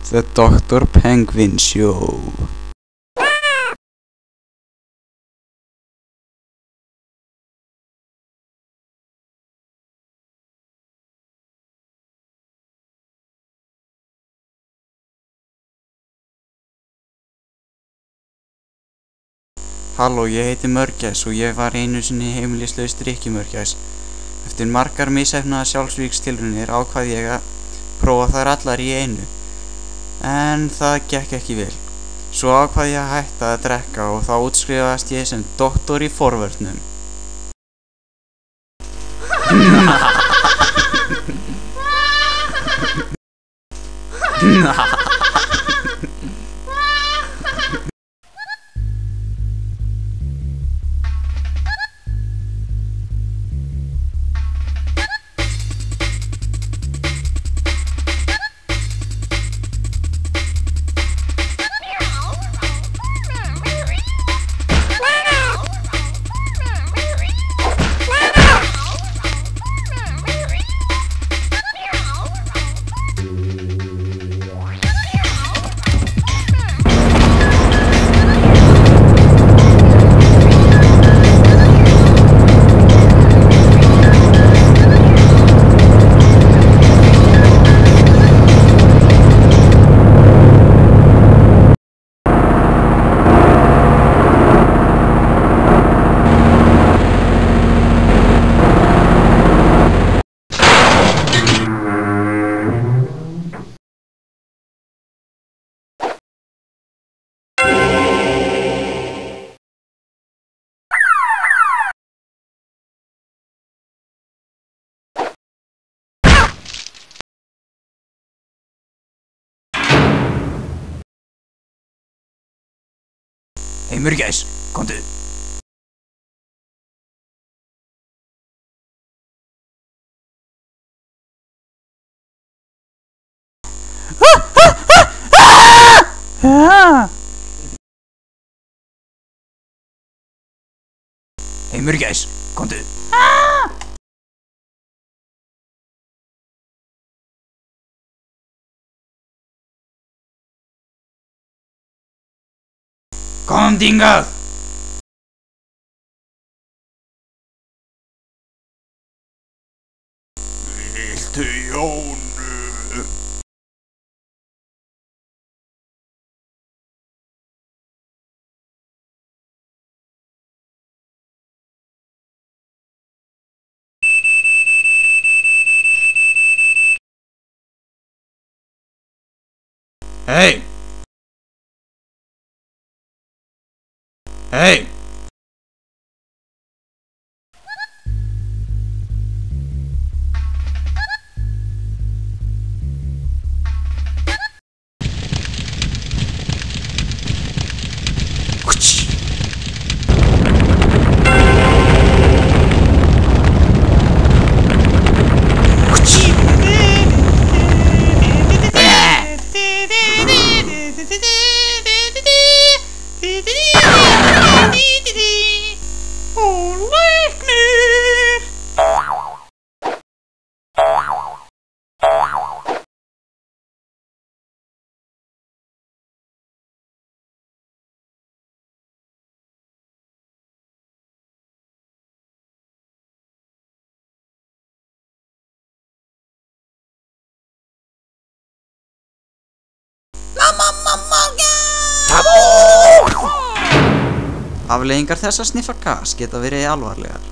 The Dr. Penguin Show. Halló, ég heiti Mörgæs og ég var einu sinni heimilislaus drykkjumörgæs. Eftir margar misheppnaðar sjálfsvígstilraunir ákvað ég að prófa þær allar í einu. En það gekk ekki vel. Svo ákvað ég að hætta að drekka og þá útskrifaðist ég sem doktor í forvörnum. Hey Mörgæs, komdu! Hey Mörgæs, komdu! Komdu hingað! Viltu Jónu? Hey! Hey! Afleiðingar þess að sniffa gas geta verið alvarlegar.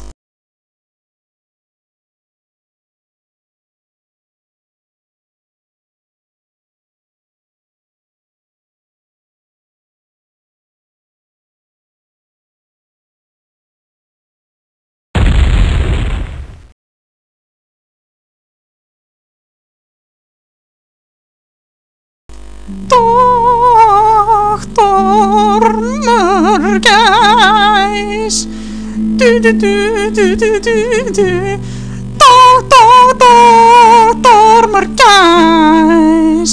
Doktor Mörgæs. Doktor Mörgæs.